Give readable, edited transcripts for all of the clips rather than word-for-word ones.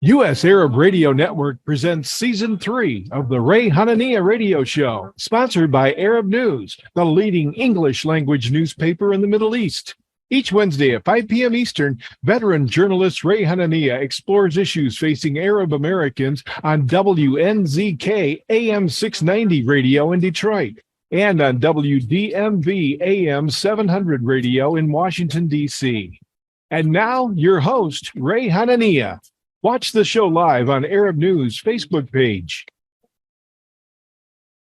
U.S. Arab Radio Network presents Season 3 of the Ray Hanania Radio Show, sponsored by Arab News, the leading English language newspaper in the Middle East. Each Wednesday at 5 p.m. Eastern, veteran journalist Ray Hanania explores issues facing Arab Americans on WNZK AM 690 radio in Detroit and on WDMV AM 700 radio in Washington, D.C. And now, your host, Ray Hanania. Watch the show live on Arab News Facebook page.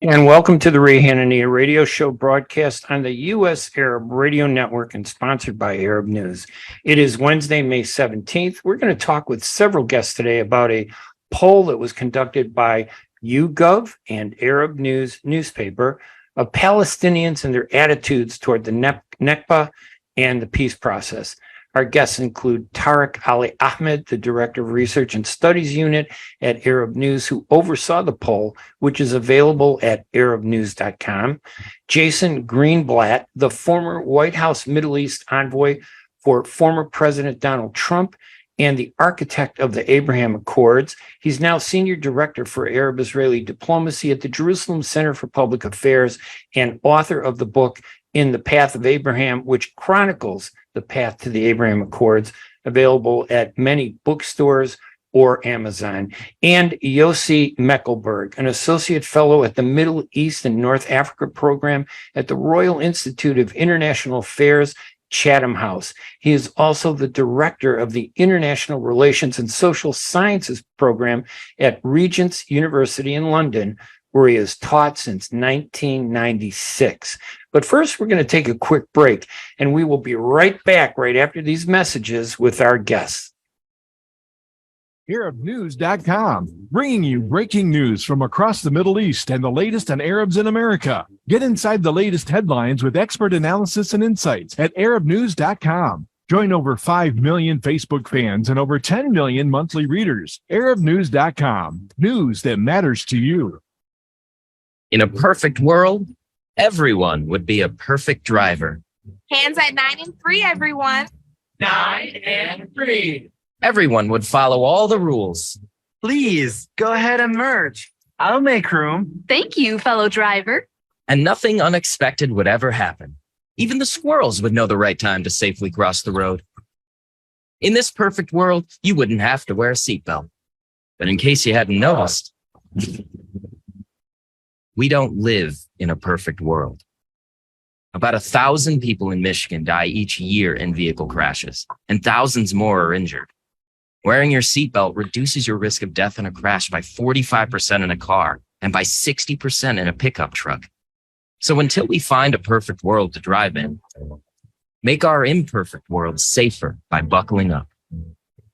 And welcome to the Ray Hanania Radio Show, broadcast on the U.S. Arab Radio Network and sponsored by Arab News. It is Wednesday, May 17th. We're going to talk with several guests today about a poll that was conducted by YouGov and Arab News newspaper of Palestinians and their attitudes toward the Nakba and the peace process. Our guests include Tarek Ahmad, the Director of Research and Studies Unit at Arab News, who oversaw the poll, which is available at arabnews.com. Jason Greenblatt, the former White House Middle East envoy for former President Donald Trump and the architect of the Abraham Accords. He's now Senior Director for Arab-Israeli Diplomacy at the Jerusalem Center for Public Affairs and author of the book In the Path of Abraham, which chronicles the path to the Abraham Accords, available at many bookstores or Amazon. And Yossi Mekelberg, an associate fellow at the Middle East and North Africa program at the Royal Institute of International Affairs, Chatham House. He is also the director of the International Relations and Social Sciences program at Regent's University in London, where he has taught since 1996. But first, we're going to take a quick break, and we will be right back right after these messages with our guests. ArabNews.com, bringing you breaking news from across the Middle East and the latest on Arabs in America. Get inside the latest headlines with expert analysis and insights at ArabNews.com. Join over 5 million Facebook fans and over 10 million monthly readers. ArabNews.com, news that matters to you. In a perfect world, everyone would be a perfect driver. Hands at 9 and 3, everyone. 9 and 3. Everyone would follow all the rules. Please, go ahead and merge. I'll make room. Thank you, fellow driver. And nothing unexpected would ever happen. Even the squirrels would know the right time to safely cross the road. In this perfect world, you wouldn't have to wear a seatbelt. But in case you hadn't noticed, we don't live in a perfect world. About 1,000 people in Michigan die each year in vehicle crashes, and thousands more are injured. Wearing your seatbelt reduces your risk of death in a crash by 45% in a car and by 60% in a pickup truck. So until we find a perfect world to drive in, make our imperfect world safer by buckling up.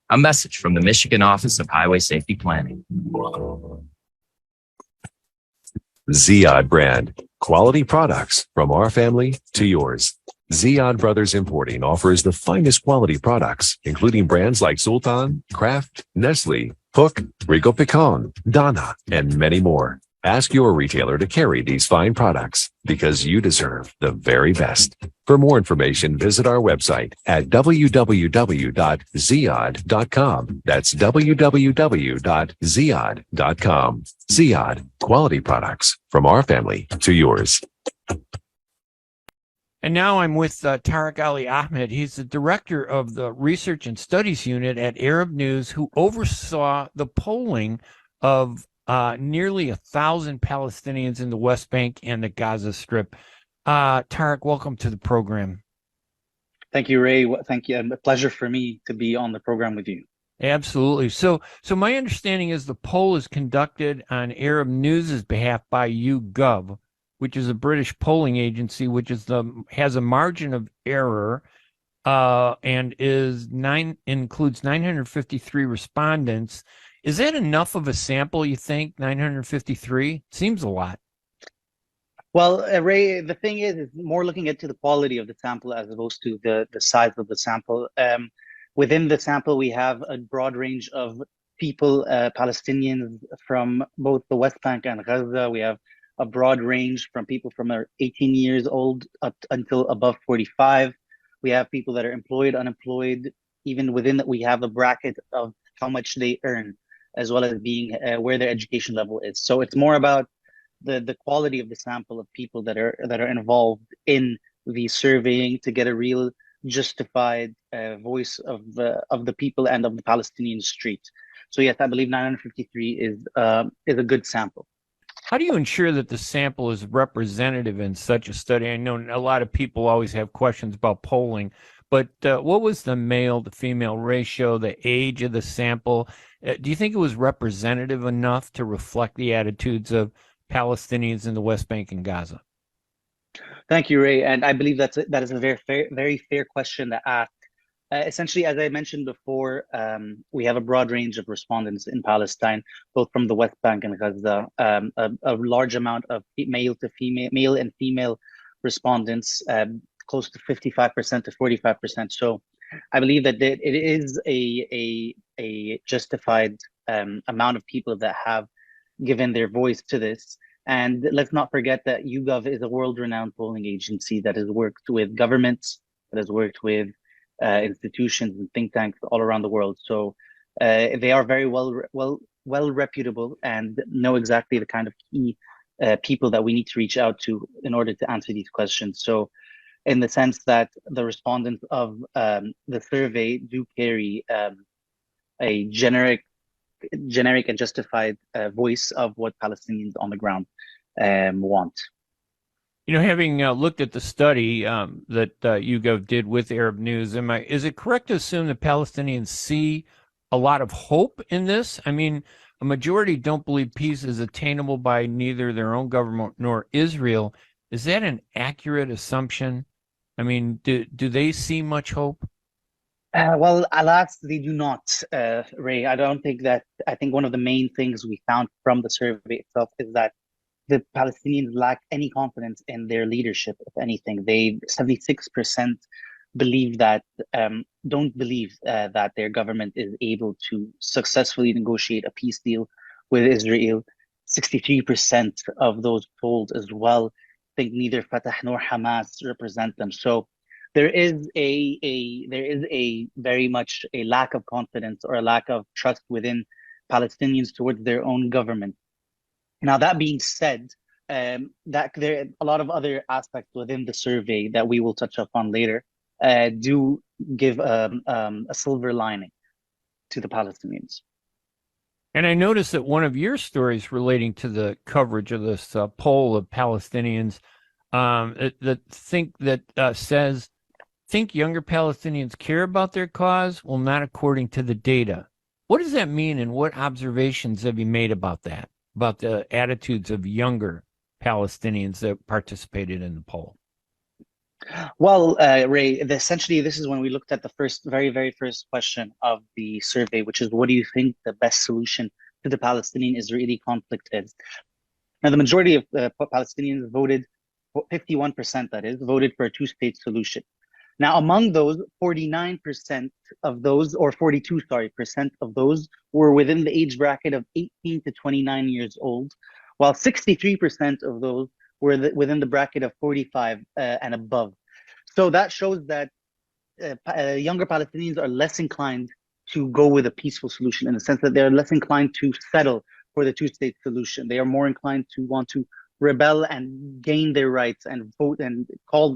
A message from the Michigan Office of Highway Safety Planning. Ziad brand, quality products from our family to yours. Ziad Brothers Importing offers the finest quality products, including brands like Sultan, Kraft, Nestle, Hook, Rico Picon, Donna, and many more. Ask your retailer to carry these fine products because you deserve the very best. For more information, visit our website at www.ziad.com. That's www.ziad.com. Ziad, quality products from our family to yours. And now I'm with Tarek Ahmad. He's the director of the Research and Studies Unit at Arab News, who oversaw the polling of nearly 1,000 Palestinians in the West Bank and the Gaza Strip. Tarek, welcome to the program. Thank you, Ray. Thank you. A pleasure for me to be on the program with you. Absolutely. So my understanding is the poll is conducted on Arab News' behalf by YouGov, which is a British polling agency, which has a margin of error and includes 953 respondents. Is that enough of a sample, you think, 953? Seems a lot. Well, Ray, the thing is more looking into the quality of the sample as opposed to the size of the sample. Within the sample, we have a broad range of people, Palestinians from both the West Bank and Gaza. We have a broad range from people from 18 years old up until above 45. We have people that are employed, unemployed. Even within that, we have a bracket of how much they earn, as well as being where their education level is. So it's more about the quality of the sample of people that are involved in the surveying to get a real justified voice of the people and of the Palestinian street. So yes, I believe 953 is a good sample. How do you ensure that the sample is representative in such a study? I know a lot of people always have questions about polling, but what was the male to female ratio, the age of the sample? Do you think it was representative enough to reflect the attitudes of Palestinians in the West Bank and Gaza? Thank you, Ray. And I believe that is a very fair question to ask. Essentially, as I mentioned before, we have a broad range of respondents in Palestine, both from the West Bank and Gaza. A large amount of male and female respondents, close to 55% to 45%. So I believe that it is a justified amount of people that have given their voice to this. And let's not forget that YouGov is a world-renowned polling agency that has worked with governments, that has worked with institutions and think tanks all around the world. So they are very well reputable and know exactly the kind of key people that we need to reach out to in order to answer these questions. So in the sense that the respondents of the survey do carry a generic and justified voice of what Palestinians on the ground want. You know, having looked at the study that YouGov did with Arab News, is it correct to assume that Palestinians see a lot of hope in this? I mean, a majority don't believe peace is attainable by neither their own government nor Israel. Is that an accurate assumption? I mean, do they see much hope? Well, alas, they do not, Ray. I think one of the main things we found from the survey itself is that the Palestinians lack any confidence in their leadership. If anything, 76% believe that don't believe that their government is able to successfully negotiate a peace deal with Israel. 63% of those polled as well think neither Fatah nor Hamas represent them. So there is a very much a lack of confidence or a lack of trust within Palestinians towards their own government. Now, that being said, that there are a lot of other aspects within the survey that we will touch upon later do give a silver lining to the Palestinians. And I noticed that one of your stories relating to the coverage of this poll of Palestinians says, think younger Palestinians care about their cause? Well, not according to the data. What does that mean, and what observations have you made about that, about the attitudes of younger Palestinians that participated in the poll? Well, Ray, essentially, this is when we looked at the very first question of the survey, which is, what do you think the best solution to the Palestinian-Israeli conflict is? Now, the majority of Palestinians voted, 51% that is, voted for a two-state solution. Now, among those, 49% of those, or 42% of those were within the age bracket of 18 to 29 years old, while 63% of those were within the bracket of 45 and above. So that shows that younger Palestinians are less inclined to go with a peaceful solution, in the sense that they're less inclined to settle for the two-state solution. They are more inclined to want to rebel and gain their rights and vote and call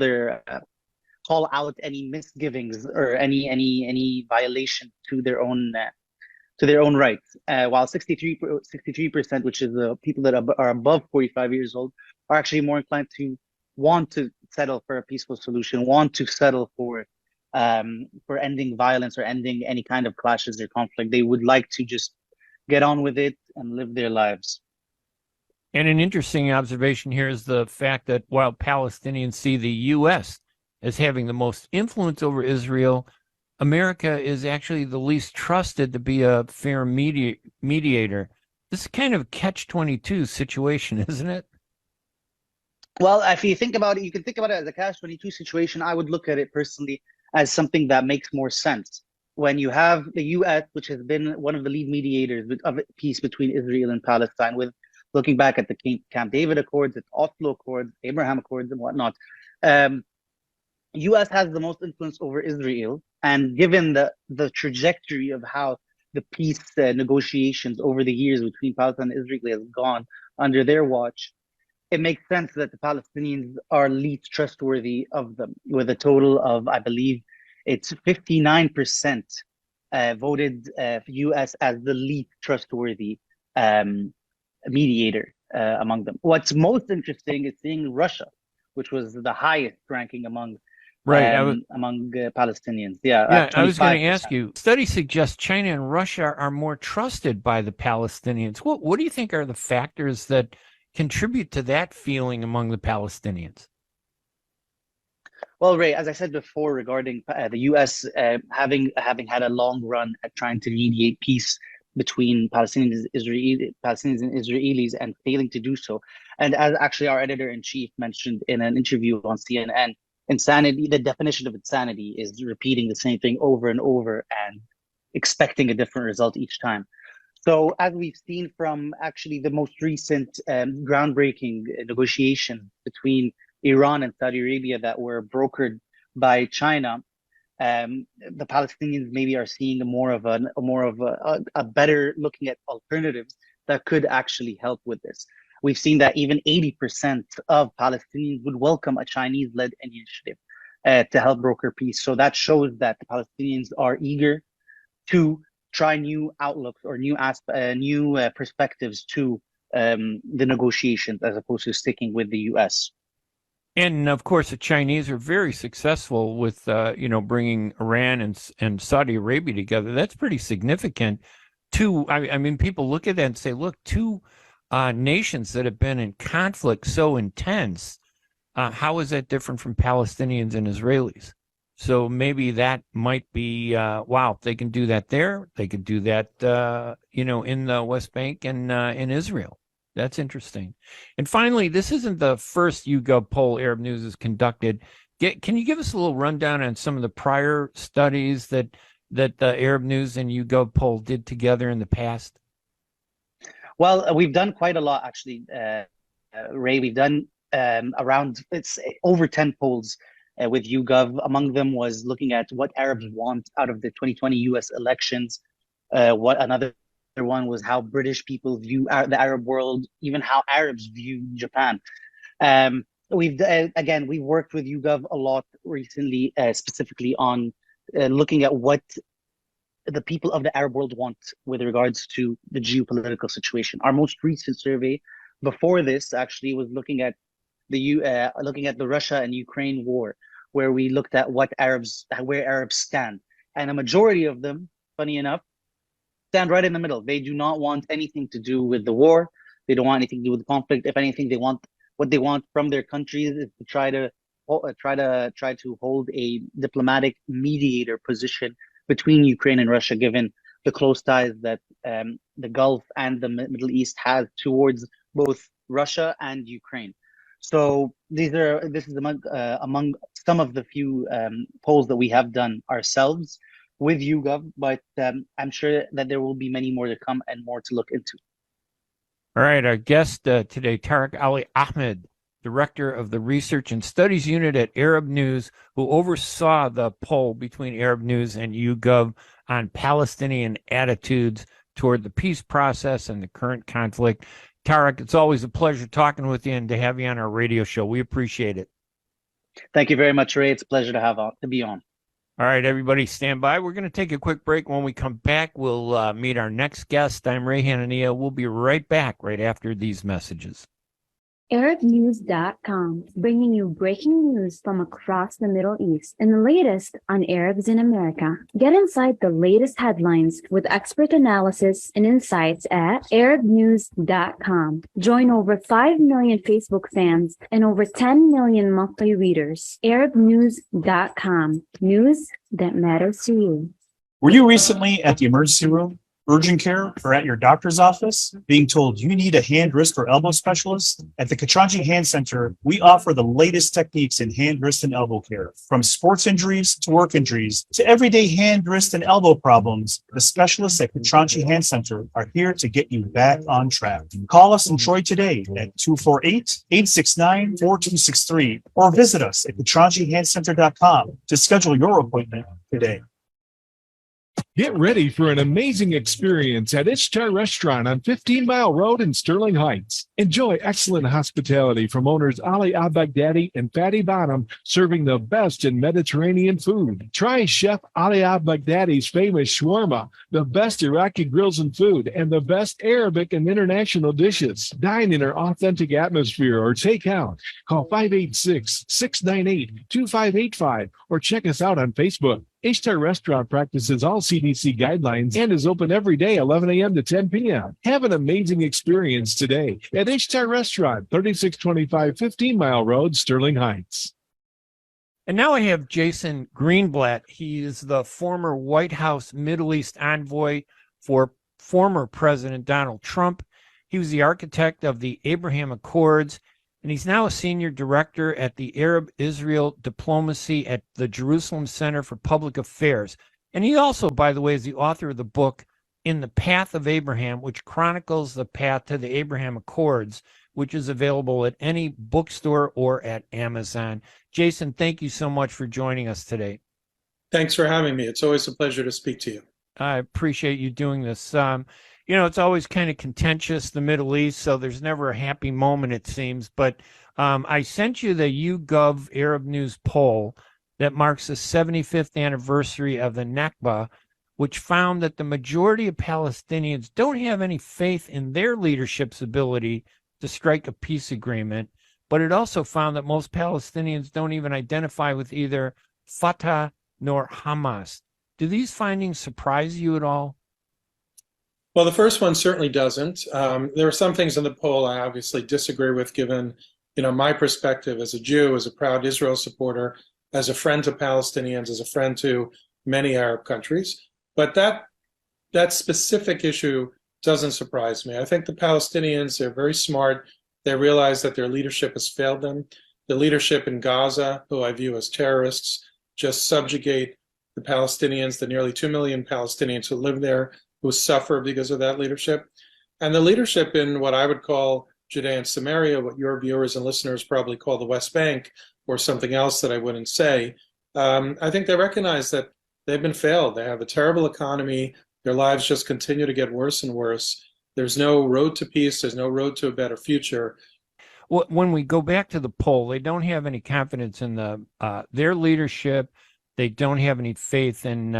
out any misgivings or any violation to their own rights. While 63%, which is the people that are above 45 years old, are actually more inclined to want to settle for a peaceful solution, want to settle for ending violence or ending any kind of clashes or conflict. They would like to just get on with it and live their lives. And an interesting observation here is the fact that while Palestinians see the U.S. as having the most influence over Israel, America is actually the least trusted to be a fair mediator. This is kind of a catch-22 situation, isn't it? Well, if you think about it, you can think about it as a catch-22 situation. I would look at it personally as something that makes more sense. When you have the U.S., which has been one of the lead mediators of peace between Israel and Palestine, with looking back at the Camp David Accords, the Oslo Accords, Abraham Accords, and whatnot, U.S. has the most influence over Israel. And given the trajectory of how the peace negotiations over the years between Palestine and Israel has gone under their watch, it makes sense that the Palestinians are least trustworthy of them, with a total of, I believe, it's 59% voted U.S. as the least trustworthy mediator among them. What's most interesting is seeing Russia, which was the highest ranking among Palestinians. Yeah, I was going to 25%. ask you, studies suggest China and Russia are more trusted by the Palestinians. What do you think are the factors that contribute to that feeling among the Palestinians? Well, Ray, as I said before, regarding the U.S. Having had a long run at trying to mediate peace between Palestinians and Israelis and failing to do so, and as actually our editor-in-chief mentioned in an interview on CNN, insanity, the definition of insanity is repeating the same thing over and over and expecting a different result each time. So as we've seen from actually the most recent groundbreaking negotiation between Iran and Saudi Arabia that were brokered by China, the Palestinians maybe are seeing a better looking at alternatives that could actually help with this. We've seen that even 80% of Palestinians would welcome a Chinese-led initiative to help broker peace. So that shows that the Palestinians are eager to try new outlooks or new perspectives to the negotiations, as opposed to sticking with the U.S. And of course, the Chinese are very successful with, bringing Iran and Saudi Arabia together. That's pretty significant. I mean, people look at that and say, look, two nations that have been in conflict so intense. How is that different from Palestinians and Israelis? So maybe that might be, wow, they can do that there. They could do that, in the West Bank and in Israel. That's interesting. And finally, this isn't the first YouGov poll Arab News has conducted. Can you give us a little rundown on some of the prior studies that the Arab News and YouGov poll did together in the past? Well, we've done quite a lot, actually, Ray. We've done it's over 10 polls with YouGov. Among them was looking at what Arabs want out of the 2020 U.S. elections. What another one was how British people view the Arab world, even how Arabs view Japan. We've worked with YouGov a lot recently, specifically on looking at what the people of the Arab world want with regards to the geopolitical situation. Our most recent survey before this actually was looking at the Russia and Ukraine war, where we looked at where Arabs stand, and a majority of them, funny enough, stand right in the middle. They do not want anything to do with the war. They don't want anything to do with the conflict. If anything, what they want from their countries is to try to hold a diplomatic mediator position between Ukraine and Russia, given the close ties that the Gulf and the Middle East has towards both Russia and Ukraine. So this is among some of the few polls that we have done ourselves with YouGov, but I'm sure that there will be many more to come and more to look into. All right, our guest today, Tarek Ahmad, Director of the Research and Studies Unit at Arab News, who oversaw the poll between Arab News and YouGov on Palestinian attitudes toward the peace process and the current conflict. Tarek, it's always a pleasure talking with you and to have you on our radio show. We appreciate it. Thank you very much, Ray. It's a pleasure to be on. All right, everybody, stand by. We're going to take a quick break. When we come back, we'll meet our next guest. I'm Ray Hanania. We'll be right back right after these messages. ArabNews.com, bringing you breaking news from across the Middle East and the latest on Arabs in America. Get inside the latest headlines with expert analysis and insights at ArabNews.com. Join over 5 million Facebook fans and over 10 million monthly readers. ArabNews.com, news that matters to you. Were you recently at the emergency room, urgent care, or at your doctor's office being told you need a hand, wrist, or elbow specialist? At the Katranji Hand Center, we offer the latest techniques in hand, wrist, and elbow care. From sports injuries to work injuries to everyday hand, wrist, and elbow problems, the specialists at Katranji Hand Center are here to get you back on track. Call us in Troy today at 248-869-4263 or visit us at katranjihandcenter.com to schedule your appointment today. Get ready for an amazing experience at Ishtar Restaurant on 15 Mile Road in Sterling Heights. Enjoy excellent hospitality from owners Ali Al-Baghdadi and Fatty Bonham, serving the best in Mediterranean food. Try Chef Ali Al-Baghdadi's famous shawarma, the best Iraqi grills and food, and the best Arabic and international dishes. Dine in our authentic atmosphere or take out. Call 586-698-2585 or check us out on Facebook. Ishtar Restaurant practices all CDC guidelines and is open every day, 11 a.m. to 10 p.m. Have an amazing experience today at Ishtar Restaurant, 3625 15 Mile Road, Sterling Heights. And now I have Jason Greenblatt. He is the former White House Middle East envoy for former President Donald Trump. He was the architect of the Abraham Accords, and he's now a senior director at the Arab-Israel Diplomacy at the Jerusalem Center for Public Affairs. And he also, by the way, is the author of the book In the Path of Abraham, which chronicles the path to the Abraham Accords, which is available at any bookstore or at Amazon. Jason, thank you so much for joining us today. Thanks for having me. It's always a pleasure to speak to you. I appreciate you doing this. It's always kind of contentious, the Middle East, so there's never a happy moment, it seems. But I sent you the YouGov Arab News poll that marks the 75th anniversary of the Nakba, which found that the majority of Palestinians don't have any faith in their leadership's ability to strike a peace agreement. But it also found that most Palestinians don't even identify with either Fatah nor Hamas. Do these findings surprise you at all? Well, the first one certainly doesn't. There are some things in the poll I obviously disagree with, given my perspective as a Jew, as a proud Israel supporter, as a friend to Palestinians, as a friend to many Arab countries. But that specific issue doesn't surprise me. I think the Palestinians, they're very smart. They realize that their leadership has failed them. The leadership in Gaza, who I view as terrorists, just subjugate the Palestinians, the nearly 2 million Palestinians who live there, who suffer because of that leadership. And the leadership in what I would call Judea and Samaria, what your viewers and listeners probably call the West Bank, or something else that I wouldn't say, I think they recognize that they've been failed. They have a terrible economy. Their lives just continue to get worse and worse. There's no road to peace. There's no road to a better future. Well, when we go back to the poll, they don't have any confidence in their leadership. They don't have any faith in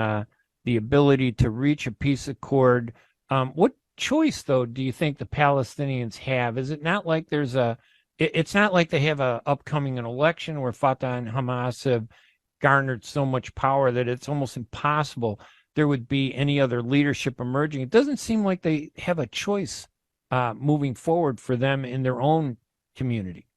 the ability to reach a peace accord. What choice, though, do you think the Palestinians have? Is it not like it's not like they have an upcoming election where Fatah and Hamas have garnered so much power that it's almost impossible there would be any other leadership emerging. It doesn't seem like they have a choice moving forward for them in their own community.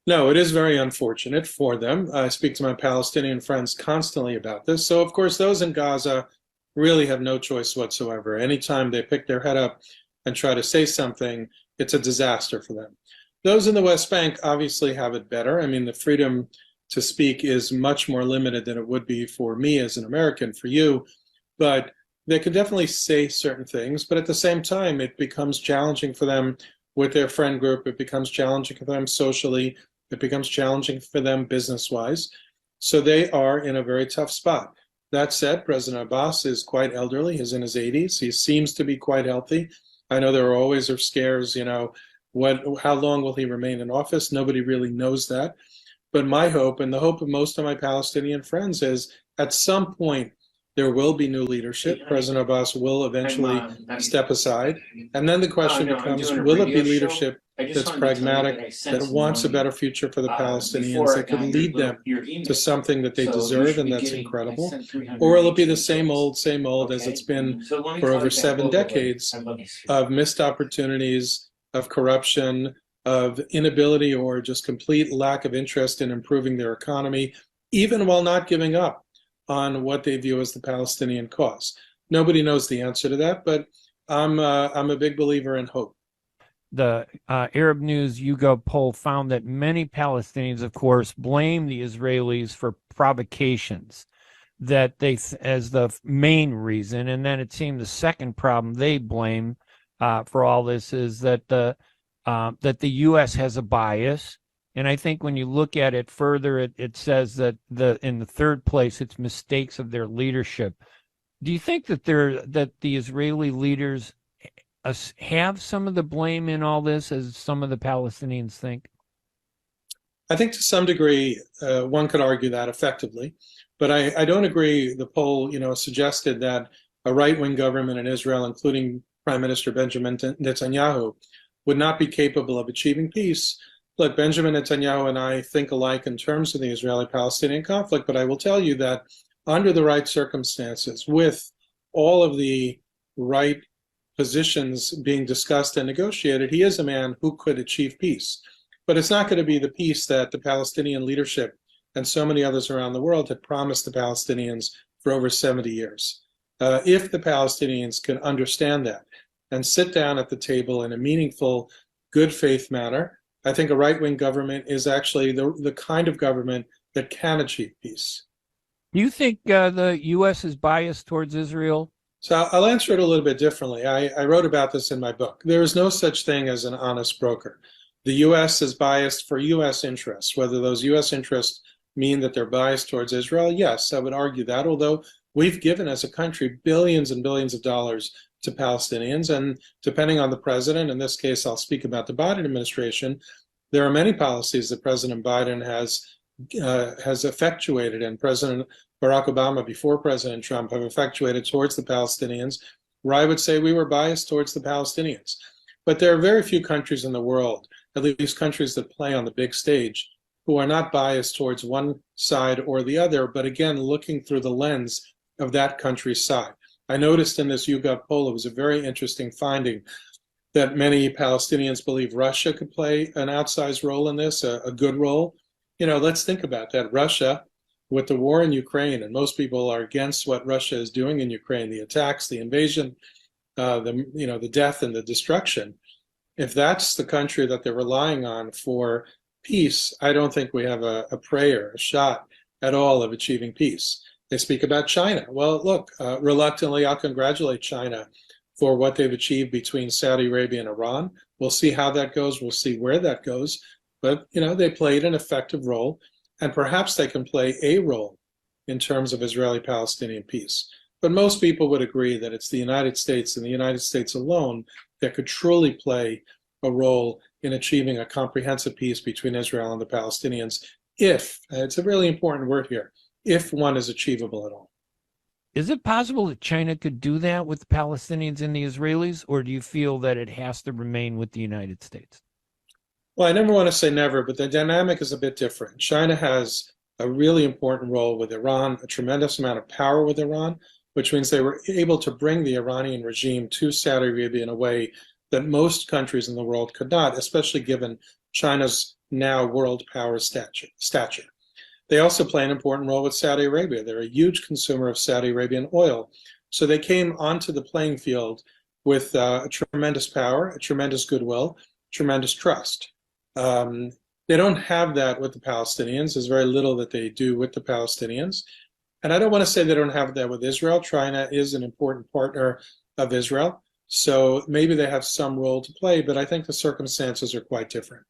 No, it is very unfortunate for them. I speak to my Palestinian friends constantly about this. So, of course, those in Gaza really have no choice whatsoever. Anytime they pick their head up and try to say something, it's a disaster for them. Those in the West Bank obviously have it better. I mean, the freedom to speak is much more limited than it would be for me as an American, for you. But they can definitely say certain things. But at the same time, it becomes challenging for them with their friend group. It becomes challenging for them socially. It becomes challenging for them business-wise. So they are in a very tough spot. That said, President Abbas is quite elderly. He's in his 80s. He seems to be quite healthy. I know there are always scares, how long will he remain in office? Nobody really knows that. But my hope, and the hope of most of my Palestinian friends, is at some point there will be new leadership. President Abbas will eventually step aside. And then the question becomes, will it be leadership that's pragmatic, that wants a better future for the Palestinians, that could lead them to something that they deserve and that's incredible? Or will it be the same old, as it's been for over 7 decades of missed opportunities, of corruption, of inability or just complete lack of interest in improving their economy, even while not giving up on what they view as the Palestinian cause? Nobody knows the answer to that, but I'm a big believer in hope. The Arab News YouGov poll found that many Palestinians, of course, blame the Israelis for provocations, that they as the main reason. And then it seemed the second problem they blame for all this is that the U.S. has a bias. And I think when you look at it further, it says that in the third place, it's mistakes of their leadership. Do you think that the Israeli leaders have some of the blame in all this, as some of the Palestinians think? I think to some degree, one could argue that effectively, but I don't agree. The poll, suggested that a right-wing government in Israel, including Prime Minister Benjamin Netanyahu, would not be capable of achieving peace. Look, Benjamin Netanyahu and I think alike in terms of the Israeli-Palestinian conflict, but I will tell you that under the right circumstances, with all of the right positions being discussed and negotiated, he is a man who could achieve peace. But it's not going to be the peace that the Palestinian leadership and so many others around the world had promised the Palestinians for over 70 years. If the Palestinians can understand that and sit down at the table in a meaningful, good faith manner, I think a right-wing government is actually the kind of government that can achieve peace. Do you think the U.S. is biased towards Israel? So I'll answer it a little bit differently. I wrote about this in my book. There is no such thing as an honest broker. The U.S. is biased for U.S. interests. Whether those U.S. interests mean that they're biased towards Israel, yes, I would argue that, although we've given as a country billions and billions of dollars to Palestinians, and depending on the president, in this case I'll speak about the Biden administration, there are many policies that President Biden has effectuated, and President Barack Obama before President Trump have effectuated towards the Palestinians, where I would say we were biased towards the Palestinians. But there are very few countries in the world, at least countries that play on the big stage, who are not biased towards one side or the other, but again, looking through the lens of that country's side. I noticed in this YouGov poll, it was a very interesting finding that many Palestinians believe Russia could play an outsized role in this, a good role. Let's think about that. Russia, with the war in Ukraine, and most people are against what Russia is doing in Ukraine, the attacks, the invasion, the death and the destruction. If that's the country that they're relying on for peace, I don't think we have a shot at all of achieving peace. They speak about China. Well, look, reluctantly, I'll congratulate China for what they've achieved between Saudi Arabia and Iran. We'll see how that goes. We'll see where that goes. But, they played an effective role, and perhaps they can play a role in terms of Israeli-Palestinian peace. But most people would agree that it's the United States and the United States alone that could truly play a role in achieving a comprehensive peace between Israel and the Palestinians, if, it's a really important word here, if one is achievable at all. Is it possible that China could do that with the Palestinians and the Israelis, or do you feel that it has to remain with the United States? Well, I never want to say never, but the dynamic is a bit different. China has a really important role with Iran, a tremendous amount of power with Iran, which means they were able to bring the Iranian regime to Saudi Arabia in a way that most countries in the world could not, especially given China's now world power stature. They also play an important role with Saudi Arabia. They're a huge consumer of Saudi Arabian oil. So they came onto the playing field with a tremendous power, a tremendous goodwill, tremendous trust. They don't have that with the Palestinians. There's very little that they do with the Palestinians. And I don't want to say they don't have that with Israel. China is an important partner of Israel. So maybe they have some role to play, but I think the circumstances are quite different.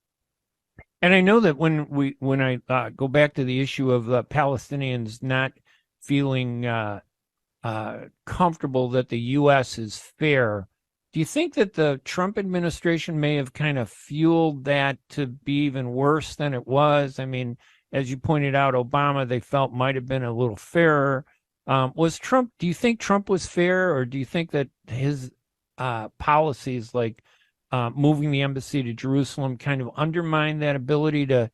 And I know that when I go back to the issue of Palestinians not feeling comfortable that the U.S. is fair, do you think that the Trump administration may have kind of fueled that to be even worse than it was? I mean, as you pointed out, Obama, they felt might have been a little fairer. Do you think Trump was fair, or do you think that his policies like moving the embassy to Jerusalem kind of undermine that ability to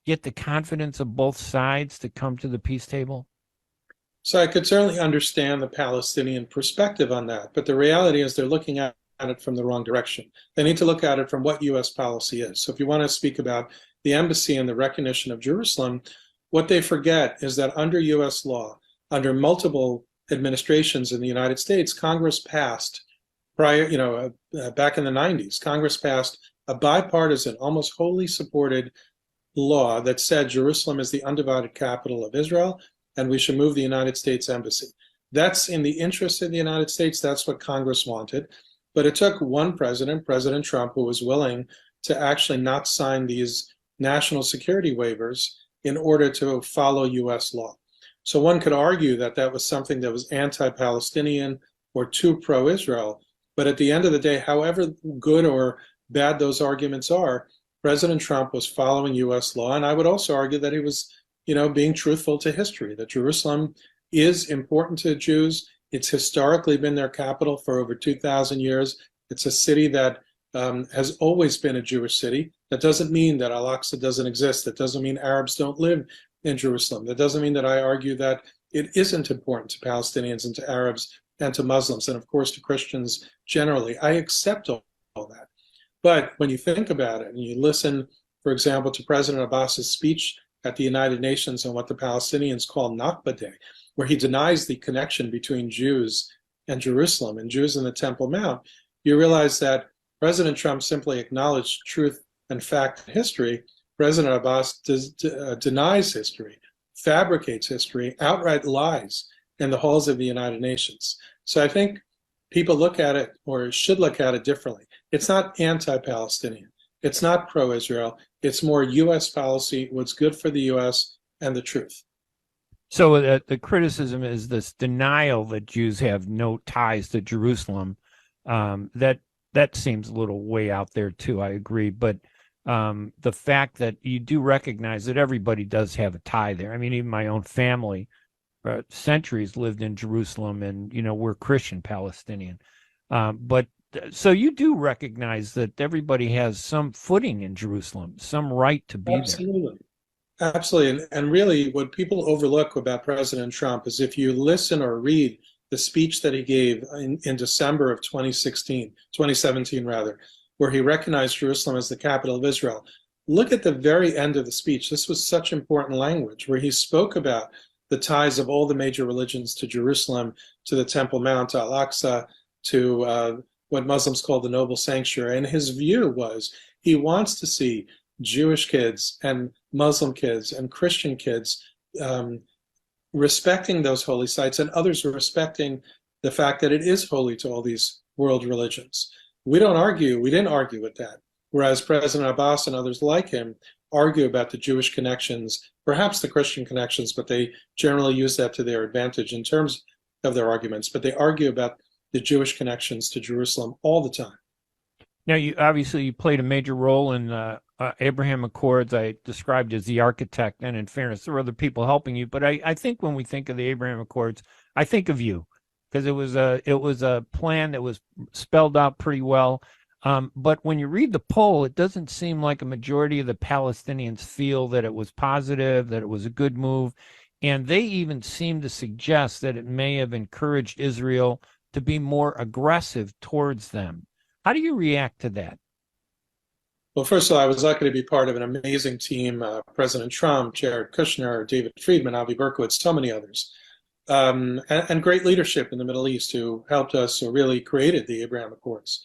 get the confidence of both sides to come to the peace table? So I could certainly understand the Palestinian perspective on that, but the reality is they're looking at it from the wrong direction. They need to look at it from what U.S. policy is. So if you want to speak about the embassy and the recognition of Jerusalem, what they forget is that under U.S. law, under multiple administrations in the United States, Congress passed back in the 90s, Congress passed a bipartisan, almost wholly supported law that said Jerusalem is the undivided capital of Israel, and we should move the United States embassy. That's in the interest of the United States. That's what Congress wanted. But it took one president, President Trump, who was willing to actually not sign these national security waivers in order to follow U.S. law. So one could argue that that was something that was anti-Palestinian or too pro-Israel. But at the end of the day, however good or bad those arguments are, President Trump was following U.S. law. And I would also argue that he was, being truthful to history, that Jerusalem is important to Jews. It's historically been their capital for over 2,000 years. It's a city that has always been a Jewish city. That doesn't mean that Al-Aqsa doesn't exist. That doesn't mean Arabs don't live in Jerusalem. That doesn't mean that I argue that it isn't important to Palestinians and to Arabs and to Muslims and, of course, to Christians generally. I accept all that. But when you think about it and you listen, for example, to President Abbas's speech at the United Nations on what the Palestinians call Nakba Day, where he denies the connection between Jews and Jerusalem and Jews in the Temple Mount, you realize that President Trump simply acknowledged truth and fact and history. President Abbas denies history, fabricates history, outright lies in the halls of the United Nations. So I think people look at it, or should look at it, differently. It's not anti-Palestinian. It's not pro-Israel. It's more U.S. policy, what's good for the U.S. and the truth. So the criticism is this denial that Jews have no ties to Jerusalem. That seems a little way out there too. I agree, but the fact that you do recognize that everybody does have a tie there. I mean, even my own family, centuries lived in Jerusalem, and we're Christian Palestinian. But so you do recognize that everybody has some footing in Jerusalem, some right to be Absolutely. There. Absolutely. And really what people overlook about President Trump is if you listen or read the speech that he gave in December of 2017 rather, where he recognized Jerusalem as the capital of Israel. Look at the very end of the speech. This was such important language where he spoke about the ties of all the major religions to Jerusalem, to the Temple Mount, to Al-Aqsa, to what Muslims call the Noble Sanctuary. And his view was he wants to see Jewish kids and Muslim kids and Christian kids respecting those holy sites, and others respecting the fact that it is holy to all these world religions. We didn't argue with that. Whereas President Abbas and others like him argue about the Jewish connections, perhaps the Christian connections, but they generally use that to their advantage in terms of their arguments. But they argue about the Jewish connections to Jerusalem all the time. Now, you played a major role in Abraham Accords. I described as the architect, and in fairness, there were other people helping you. But I think when we think of the Abraham Accords, I think of you, because it was a plan that was spelled out pretty well. But when you read the poll, it doesn't seem like a majority of the Palestinians feel that it was positive, that it was a good move. And they even seem to suggest that it may have encouraged Israel to be more aggressive towards them. How do you react to that? Well, first of all, I was lucky to be part of an amazing team, President Trump, Jared Kushner, David Friedman, Avi Berkowitz, so many others, and great leadership in the Middle East who helped us, who really created the Abraham Accords.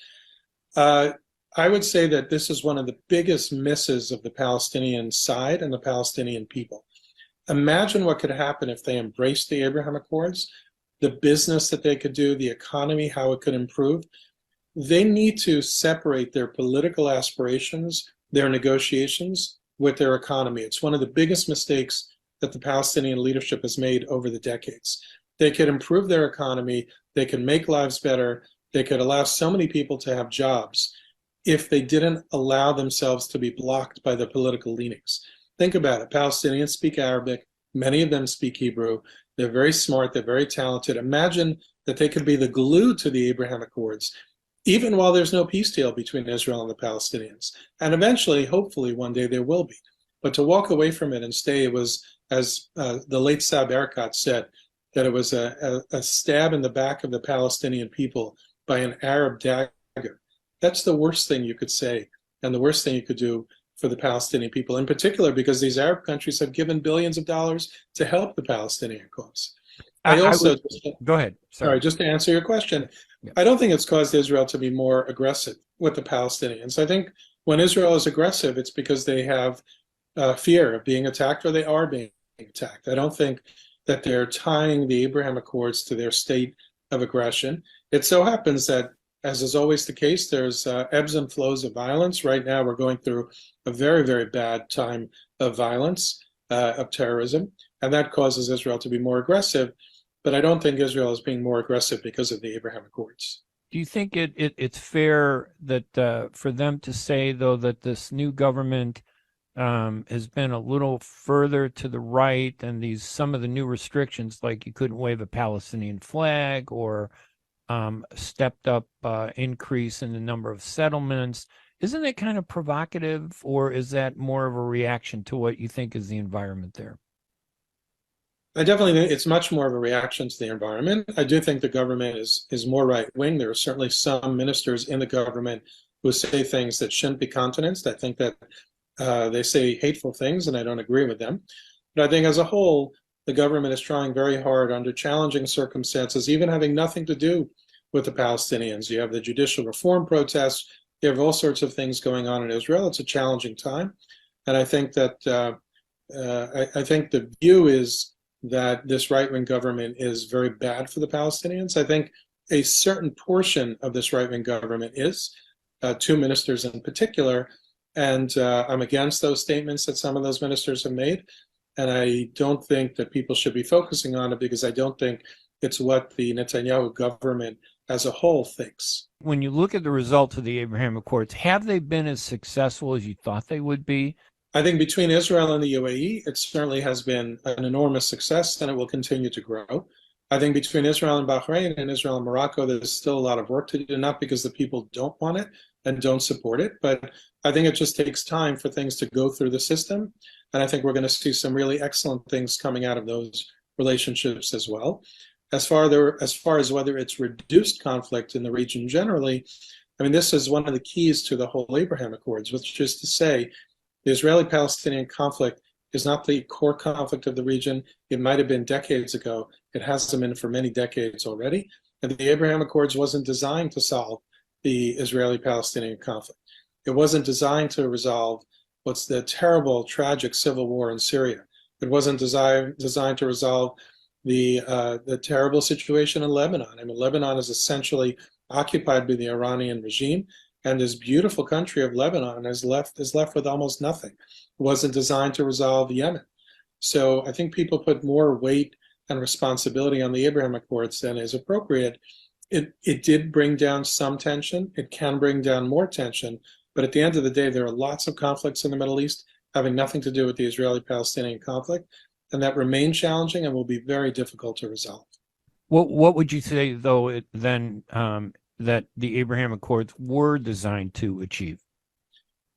I would say that this is one of the biggest misses of the Palestinian side and the Palestinian people. Imagine what could happen if they embraced the Abraham Accords, the business that they could do, the economy, how it could improve. They need to separate their political aspirations, their negotiations, with their economy. It's one of the biggest mistakes that the Palestinian leadership has made over the decades. They could improve their economy, they could make lives better, they could allow so many people to have jobs if they didn't allow themselves to be blocked by their political leanings. Think about it. Palestinians speak Arabic, many of them speak Hebrew, they're very smart, they're very talented. Imagine that they could be the glue to the Abraham Accords, even while there's no peace deal between Israel and the Palestinians. And eventually, hopefully, one day there will be. But to walk away from it and stay, it was, as the late Saeb Erekat said, that it was a stab in the back of the Palestinian people by an Arab dagger. That's the worst thing you could say, and the worst thing you could do for the Palestinian people, in particular because these Arab countries have given billions of dollars to help the Palestinian cause. Go ahead. Sorry, just to answer your question, yeah. I don't think it's caused Israel to be more aggressive with the Palestinians. I think when Israel is aggressive, it's because they have fear of being attacked, or they are being attacked. I don't think that they're tying the Abraham Accords to their state of aggression. It so happens that, as is always the case, there's ebbs and flows of violence. Right now, we're going through a very, very bad time of violence, of terrorism. and that causes Israel to be more aggressive. But I don't think Israel is being more aggressive because of the Abraham Accords. Do you think it's fair that for them to say, though, that this new government has been a little further to the right and some of the new restrictions, like you couldn't wave a Palestinian flag or stepped up increase in the number of settlements? Isn't it kind of provocative, or is that more of a reaction to what you think is the environment there? I definitely think it's much more of a reaction to the environment. I do think the government is more right-wing. There are certainly some ministers in the government who say things that shouldn't be countenanced. I think that they say hateful things, and I don't agree with them. But I think as a whole, the government is trying very hard under challenging circumstances, even having nothing to do with the Palestinians. You have the judicial reform protests. You have all sorts of things going on in Israel. It's a challenging time. And I think that I think the view is that this right-wing government is very bad for the Palestinians. I think a certain portion of this right-wing government is, two ministers in particular, and I'm against those statements that some of those ministers have made. And I don't think that people should be focusing on it because I don't think it's what the Netanyahu government as a whole thinks. When you look at the results of the Abraham Accords, have they been as successful as you thought they would be? I think between Israel and the UAE, it certainly has been an enormous success, and it will continue to grow. I think between Israel and Bahrain and Israel and Morocco, there's still a lot of work to do, not because the people don't want it and don't support it, but I think it just takes time for things to go through the system. And I think we're going to see some really excellent things coming out of those relationships as well. As far as whether it's reduced conflict in the region generally, I mean, this is one of the keys to the whole Abraham Accords, which is to say, the Israeli-Palestinian conflict is not the core conflict of the region. It might have been decades ago. It hasn't been for many decades already. And the Abraham Accords wasn't designed to solve the Israeli-Palestinian conflict. It wasn't designed to resolve what's the terrible, tragic civil war in Syria. It wasn't designed to resolve the terrible situation in Lebanon. I mean, Lebanon is essentially occupied by the Iranian regime. And this beautiful country of Lebanon is left with almost nothing. It wasn't designed to resolve Yemen. So I think people put more weight and responsibility on the Abraham Accords than is appropriate. It did bring down some tension. It can bring down more tension. But at the end of the day, there are lots of conflicts in the Middle East having nothing to do with the Israeli-Palestinian conflict. And that remain challenging and will be very difficult to resolve. What would you say, though, that the Abraham Accords were designed to achieve?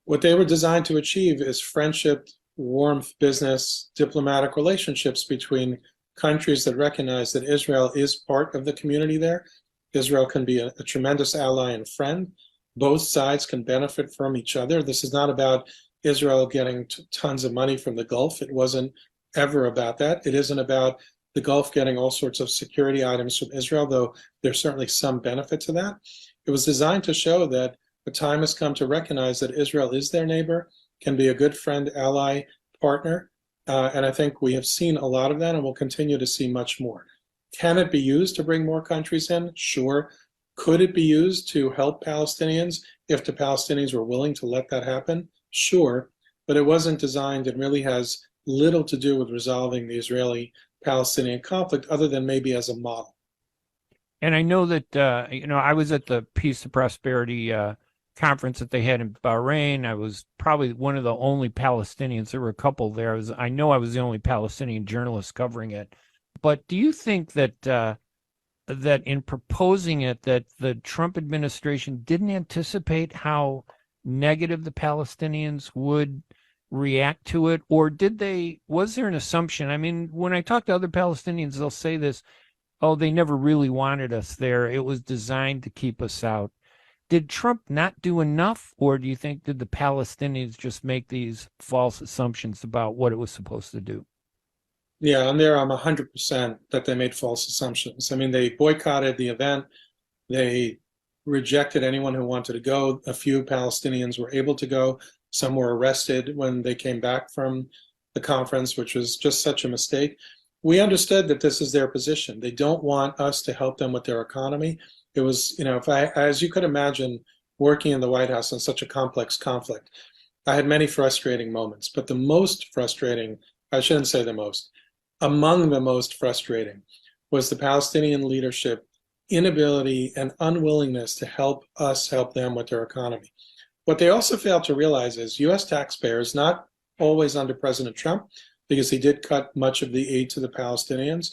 What they were designed to achieve is friendship, warmth, business, diplomatic relationships between countries that recognize that Israel is part of the community there. Israel can be a tremendous ally and friend. Both sides can benefit from each other. This is not about Israel getting tons of money from the Gulf. It wasn't ever about that. It isn't about the Gulf getting all sorts of security items from Israel, though there's certainly some benefit to that. It was designed to show that the time has come to recognize that Israel is their neighbor, can be a good friend, ally, partner, and I think we have seen a lot of that and we'll continue to see much more. Can it be used to bring more countries in? Sure. Could it be used to help Palestinians if the Palestinians were willing to let that happen? Sure. But it wasn't designed, it really has little to do with resolving the Israeli-Palestinian conflict other than maybe as a model. And I know that, I was at the Peace and Prosperity conference that they had in Bahrain. I was probably one of the only Palestinians. There were a couple there. I know I was the only Palestinian journalist covering it. But do you think that that in proposing it, that the Trump administration didn't anticipate how negative the Palestinians would react to it? Or was there an assumption? I mean, when I talk to other Palestinians, they'll say this, oh, they never really wanted us there. It was designed to keep us out. Did Trump not do enough? Or do you think, did the Palestinians just make these false assumptions about what it was supposed to do? Yeah, and there I'm 100% that they made false assumptions. I mean, they boycotted the event. They rejected anyone who wanted to go. A few Palestinians were able to go. Some were arrested when they came back from the conference, which was just such a mistake. We understood that this is their position. They don't want us to help them with their economy. It was, as you could imagine, working in the White House on such a complex conflict, I had many frustrating moments, but the most frustrating, I shouldn't say the most, among the most frustrating was the Palestinian leadership inability and unwillingness to help us help them with their economy. What they also failed to realize is U.S. taxpayers, not always under President Trump, because he did cut much of the aid to the Palestinians,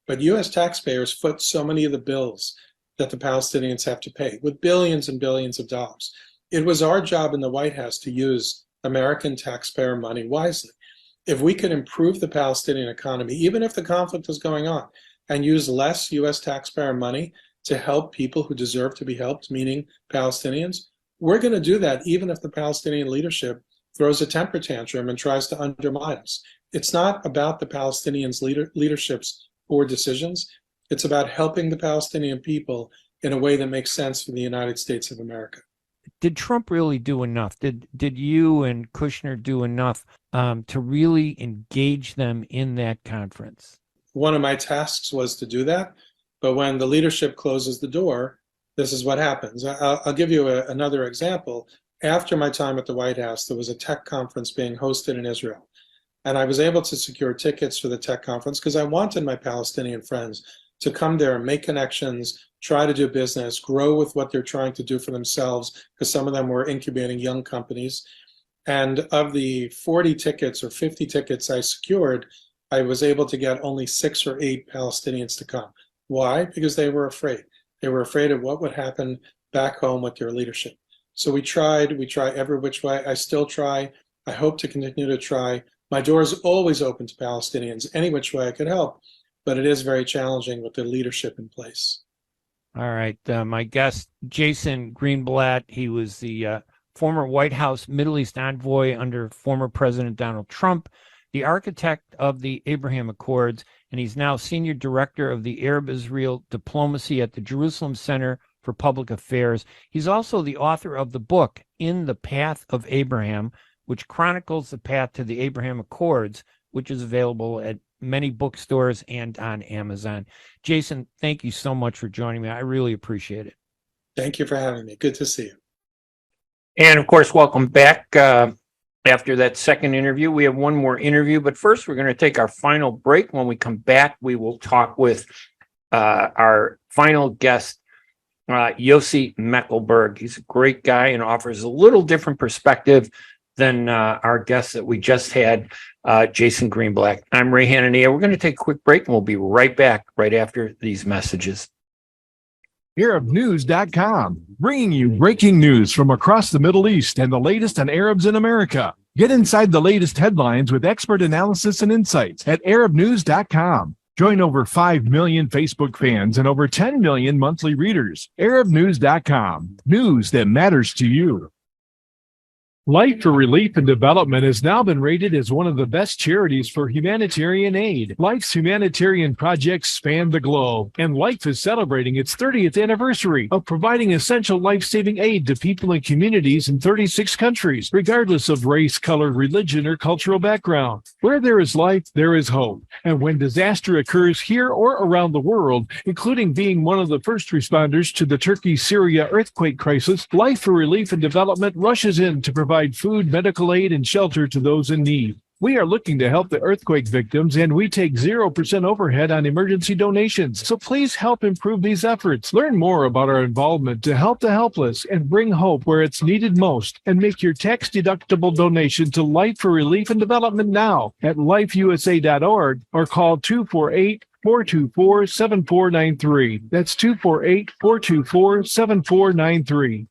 but U.S. taxpayers foot so many of the bills that the Palestinians have to pay with billions and billions of dollars. It was our job in the White House to use American taxpayer money wisely. If we could improve the Palestinian economy, even if the conflict is going on, and use less U.S. taxpayer money to help people who deserve to be helped, meaning Palestinians, we're going to do that even if the Palestinian leadership throws a temper tantrum and tries to undermine us. It's not about the Palestinians' leadership's poor decisions. It's about helping the Palestinian people in a way that makes sense for the United States of America. Did Trump really do enough? Did you and Kushner do enough to really engage them in that conference? One of my tasks was to do that, but when the leadership closes the door, this is what happens. I'll give you another example. After my time at the White House, there was a tech conference being hosted in Israel, and I was able to secure tickets for the tech conference because I wanted my Palestinian friends to come there and make connections, try to do business, grow with what they're trying to do for themselves, because some of them were incubating young companies. And of the 40 tickets or 50 tickets I secured, I was able to get only 6 or 8 Palestinians to come. Why? Because they were afraid. They were afraid of what would happen back home with their leadership. So we try every which way. I still try. I hope to continue to try. My door is always open to Palestinians, any which way I could help, but it is very challenging with the leadership in place. All right. My guest, Jason Greenblatt, he was the former White House Middle East envoy under former President Donald Trump, the architect of the Abraham Accords, and he's now senior director of the Arab-Israel diplomacy at the Jerusalem Center for Public Affairs. He's also the author of the book, In the Path of Abraham, which chronicles the path to the Abraham Accords, which is available at many bookstores and on Amazon. Jason, thank you so much for joining me. I really appreciate it. Thank you for having me. Good to see you. And of course, welcome back. After that second interview, we have one more interview, but first we're going to take our final break. When we come back, we will talk with our final guest, Yossi Mekelberg. He's a great guy and offers a little different perspective than our guest that we just had, Jason Greenblatt. I'm Ray Hanania. We're going to take a quick break and we'll be right back right after these messages. ArabNews.com, bringing you breaking news from across the Middle East and the latest on Arabs in America. Get inside the latest headlines with expert analysis and insights at ArabNews.com. Join over 5 million Facebook fans and over 10 million monthly readers. ArabNews.com, news that matters to you. Life for Relief and Development has now been rated as one of the best charities for humanitarian aid. Life's humanitarian projects span the globe, and Life is celebrating its 30th anniversary of providing essential life-saving aid to people and communities in 36 countries, regardless of race, color, religion, or cultural background. Where there is life, there is hope. And when disaster occurs here or around the world, including being one of the first responders to the Turkey-Syria earthquake crisis, Life for Relief and Development rushes in to provide food, medical aid, and shelter to those in need. We are looking to help the earthquake victims, and we take 0% overhead on emergency donations. So please help improve these efforts. Learn more about our involvement to help the helpless and bring hope where it's needed most, and make your tax-deductible donation to Life for Relief and Development now at lifeusa.org or call 248-424-7493. That's 248-424-7493.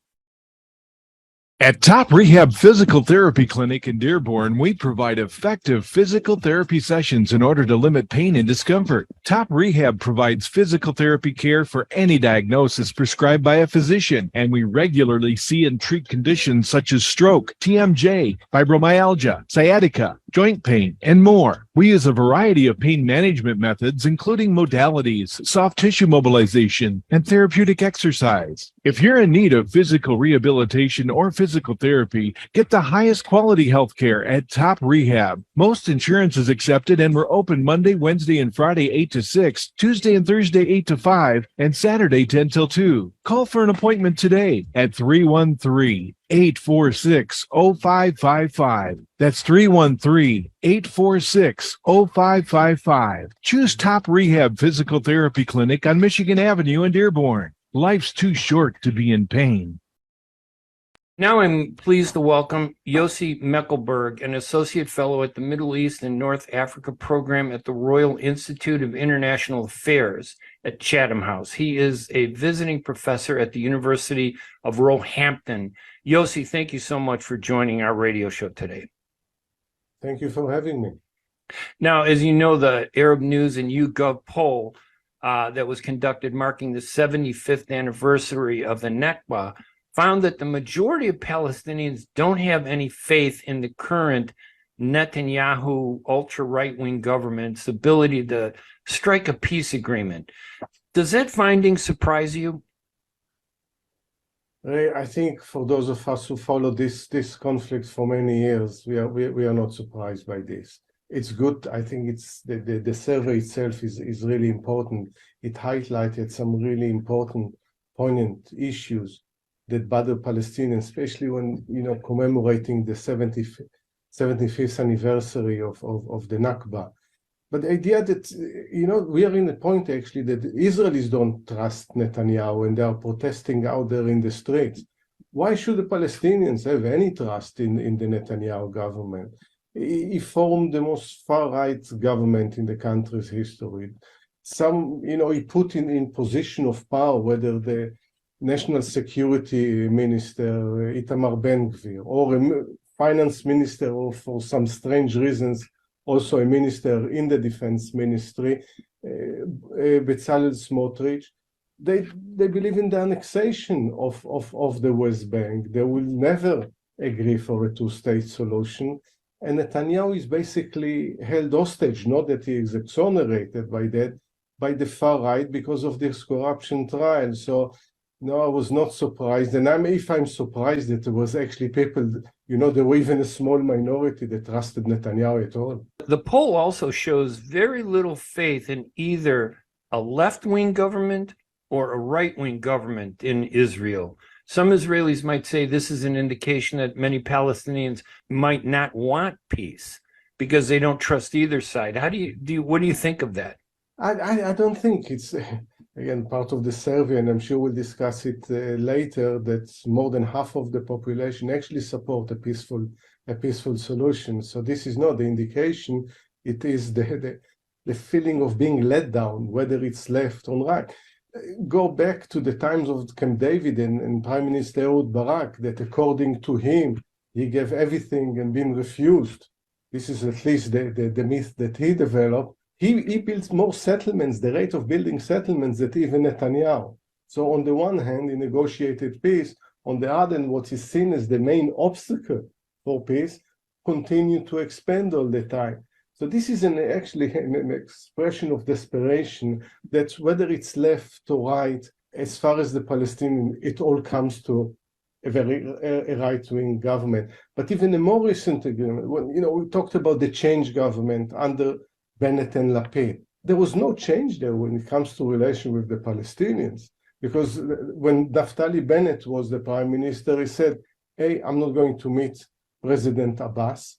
At Top Rehab Physical Therapy Clinic in Dearborn, we provide effective physical therapy sessions in order to limit pain and discomfort. Top Rehab provides physical therapy care for any diagnosis prescribed by a physician, and we regularly see and treat conditions such as stroke, TMJ, fibromyalgia, sciatica, joint pain, and more. We use a variety of pain management methods, including modalities, soft tissue mobilization, and therapeutic exercise. If you're in need of physical rehabilitation or physical therapy, get the highest quality health care at Top Rehab. Most insurance is accepted and we're open Monday, Wednesday, and Friday 8 to 6, Tuesday and Thursday 8 to 5, and Saturday 10 till 2. Call for an appointment today at 313-846-0555. That's 313-846-0555. Choose Top Rehab Physical Therapy Clinic on Michigan Avenue in Dearborn. Life's too short to be in pain. Now I'm pleased to welcome Yossi Mekelberg, an associate fellow at the Middle East and North Africa program at the Royal Institute of International Affairs at Chatham House. He is a visiting professor at the University of Roehampton. Yossi, thank you so much for joining our radio show today. Thank you for having me. Now, as you know, the Arab News and YouGov poll that was conducted marking the 75th anniversary of the Nakba found that the majority of Palestinians don't have any faith in the current Netanyahu ultra-right-wing government's ability to strike a peace agreement. Does that finding surprise you? I think for those of us who follow this conflict for many years, we are not surprised by this. It's good. I think it's the survey itself is really important. It highlighted some really important, poignant issues that bother Palestinians, especially when commemorating the 75th anniversary of the Nakba. But the idea that we are in a point actually that Israelis don't trust Netanyahu and they are protesting out there in the streets. Why should the Palestinians have any trust in the Netanyahu government? He formed the most far-right government in the country's history. He put in position of power, whether the National Security Minister, Itamar Ben-Gvir, or a finance minister, or for some strange reasons, also a minister in the defense ministry, Bezalel Smotrich. They believe in the annexation of the West Bank. They will never agree for a two-state solution. And Netanyahu is basically held hostage, not that he is exonerated by that, by the far right because of this corruption trial. So, no, I was not surprised. And if I'm surprised that there was actually people, there were even a small minority that trusted Netanyahu at all. The poll also shows very little faith in either a left-wing government or a right-wing government in Israel. Some Israelis might say this is an indication that many Palestinians might not want peace because they don't trust either side. What do you think of that? I don't think it's, again, part of the survey, and I'm sure we'll discuss it later, that more than half of the population actually support a peaceful solution. So this is not the indication. It is the feeling of being let down, whether it's left or right. Go back to the times of Camp David and Prime Minister Ehud Barak, that according to him, he gave everything and been refused. This is at least the myth that he developed. He builds more settlements, the rate of building settlements, than even Netanyahu. So on the one hand, he negotiated peace. On the other hand, what is seen as the main obstacle for peace continued to expand all the time. So this is actually an expression of desperation that whether it's left or right, as far as the Palestinian, it all comes to a right-wing government. But even a more recent agreement, we talked about the change government under Bennett and Lapid. There was no change there when it comes to relation with the Palestinians, because when Naftali Bennett was the prime minister, he said, hey, I'm not going to meet President Abbas,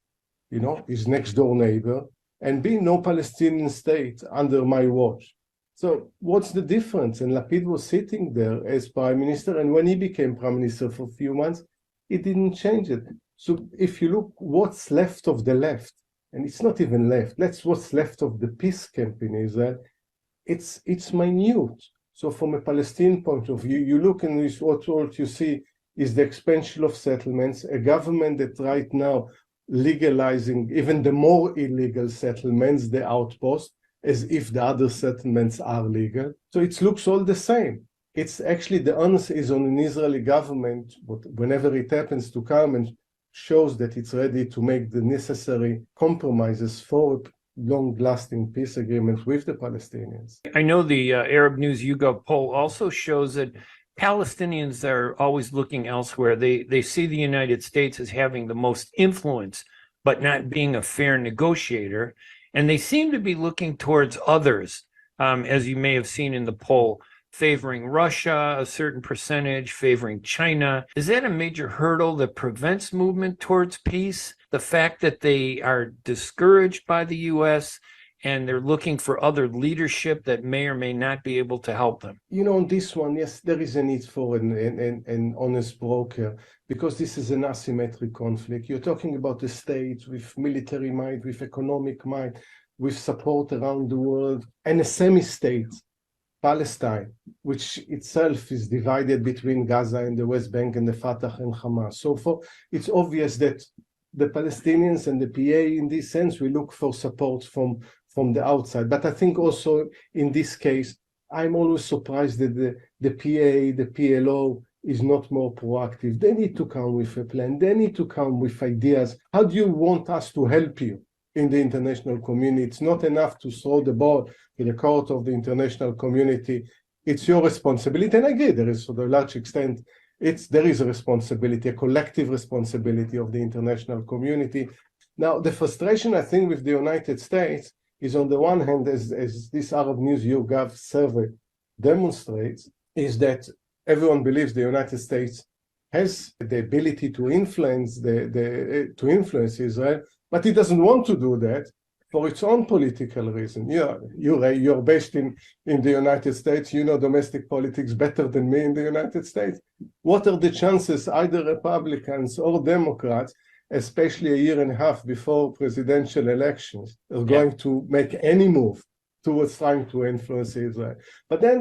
his next door neighbor, and be no Palestinian state under my watch. So what's the difference? And Lapid was sitting there as prime minister, and when he became prime minister for a few months, he didn't change it. So if you look what's left of the left, and it's not even left, that's what's left of the peace camp in Israel, it's minute. So from a Palestinian point of view, you look and what you see is the expansion of settlements, a government that right now legalizing even the more illegal settlements, the outpost, as if the other settlements are legal. So it looks all the same. It's actually the onus is on an Israeli government, whenever it happens, to come and shows that it's ready to make the necessary compromises for a long-lasting peace agreement with the Palestinians. I know the Arab News YouGov poll also shows that Palestinians are always looking elsewhere. They see the United States as having the most influence, but not being a fair negotiator. And they seem to be looking towards others, as you may have seen in the poll, favoring Russia, a certain percentage, favoring China. Is that a major hurdle that prevents movement towards peace? The fact that they are discouraged by the U.S. and they're looking for other leadership that may or may not be able to help them? You know, on this one, yes, there is a need for an honest broker, because this is an asymmetric conflict. You're talking about a state with military might, with economic might, with support around the world, and a semi-state, Palestine, which itself is divided between Gaza and the West Bank and the Fatah and Hamas. So it's obvious that the Palestinians and the PA, in this sense, we look for support from the outside. But I think also in this case, I'm always surprised that the PA, the PLO is not more proactive. They need to come with a plan. They need to come with ideas. How do you want us to help you in the international community? It's not enough to throw the ball in the court of the international community. It's your responsibility. And I agree, there is, to a large extent, there is a responsibility, a collective responsibility of the international community. Now, the frustration, I think, with the United States is, on the one hand, as this Arab News YouGov survey demonstrates, is that everyone believes the United States has the ability to influence to influence Israel, but it doesn't want to do that for its own political reason. You're based in the United States. You know domestic politics better than me in the United States. What are the chances either Republicans or Democrats, especially a year and a half before presidential elections, are going to make any move towards trying to influence Israel? But then,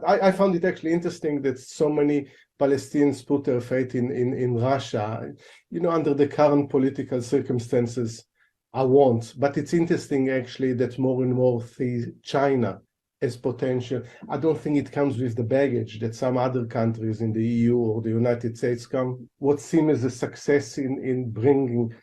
I found it actually interesting that so many Palestinians put their faith in Russia. Under the current political circumstances, I won't. But it's interesting, actually, that more and more see China as potential. I don't think it comes with the baggage that some other countries in the EU or the United States come. What seems as a success in bringing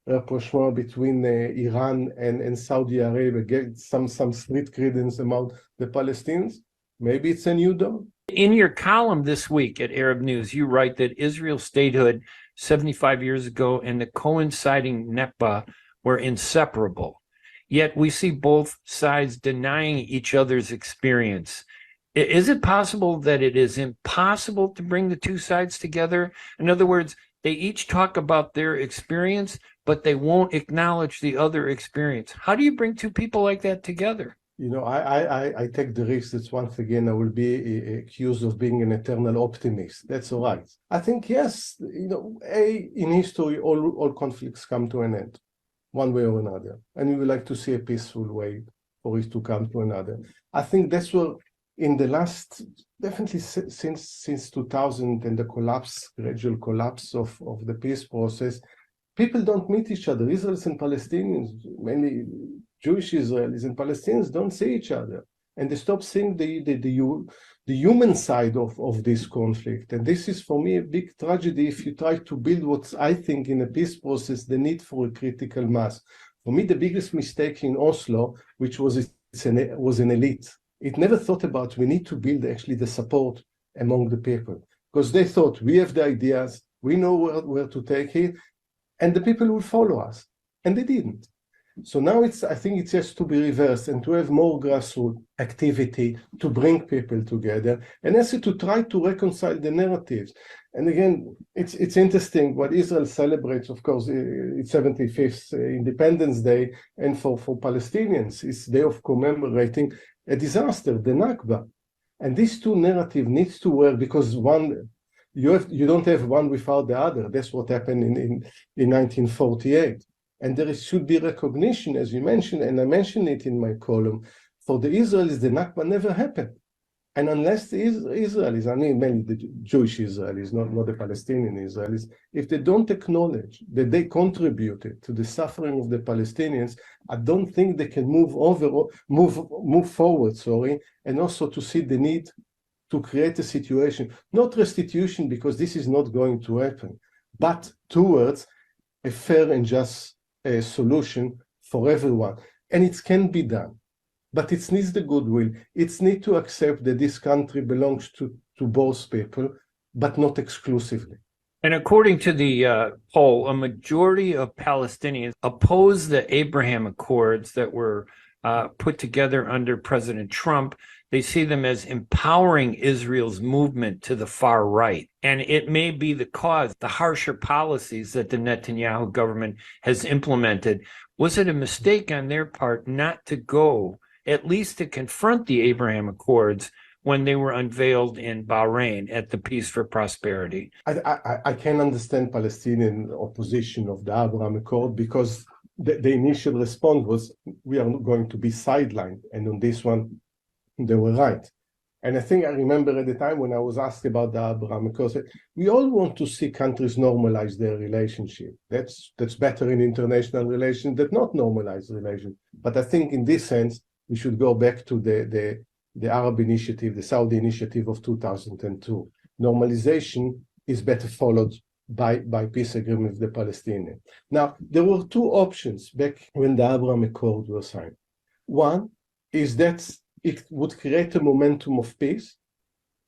rapprochement between Iran and Saudi Arabia, get some street credence among the Palestinians. Maybe it's a new dawn. In your column this week at Arab News, you write that Israel's statehood 75 years ago and the coinciding Nakba were inseparable. Yet we see both sides denying each other's experience. Is it possible that it is impossible to bring the two sides together? In other words, they each talk about their experience, but they won't acknowledge the other experience. How do you bring two people like that together? I take the risk that once again I will be accused of being an eternal optimist. That's all right. I think, yes, in history, all conflicts come to an end, one way or another. And we would like to see a peaceful way for it to come to another. I think that's where, in the last, definitely since 2000 and the gradual collapse of the peace process, people don't meet each other. Israelis and Palestinians, mainly Jewish Israelis and Palestinians, don't see each other. And they stop seeing the human side of this conflict. And this is, for me, a big tragedy if you try to build what I think in a peace process, the need for a critical mass. For me, the biggest mistake in Oslo, which was an elite. It never thought about we need to build actually the support among the people. Because they thought we have the ideas, we know where to take it, and the people will follow us. And they didn't. So now I think it's just to be reversed and to have more grassroots activity to bring people together and also to try to reconcile the narratives. And again, it's interesting what Israel celebrates, of course, its 75th Independence Day, and for Palestinians, it's a day of commemorating a disaster, the Nakba. And these two narratives needs to work, because you don't have one without the other. That's what happened in 1948. And there should be recognition, as you mentioned, and I mentioned it in my column, for the Israelis, the Nakba never happened. And unless the Israelis, I mean mainly the Jewish Israelis, not the Palestinian Israelis, if they don't acknowledge that they contributed to the suffering of the Palestinians, I don't think they can move forward, and also to see the need to create a situation, not restitution, because this is not going to happen, but towards a fair and just solution for everyone. And it can be done, but it needs the goodwill. It needs to accept that this country belongs to both people, but not exclusively. And according to the poll, a majority of Palestinians oppose the Abraham Accords that were put together under President Trump. They see them as empowering Israel's movement to the far right. And it may be the cause, the harsher policies that the Netanyahu government has implemented. Was it a mistake on their part not to go, at least to confront the Abraham Accords when they were unveiled in Bahrain at the Peace for Prosperity? I can understand Palestinian opposition of the Abraham Accord because the initial response was, we are going to be sidelined. And on this one, they were right. And I think I remember at the time when I was asked about the Abraham Accord, we all want to see countries normalize their relationship. That's better in international relations than not normalize relations. But I think in this sense, we should go back to the Arab initiative, the Saudi initiative of 2002. Normalization is better followed by peace agreement with the Palestinians. Now, there were two options back when the Abraham Accord was signed. One is that it would create a momentum of peace,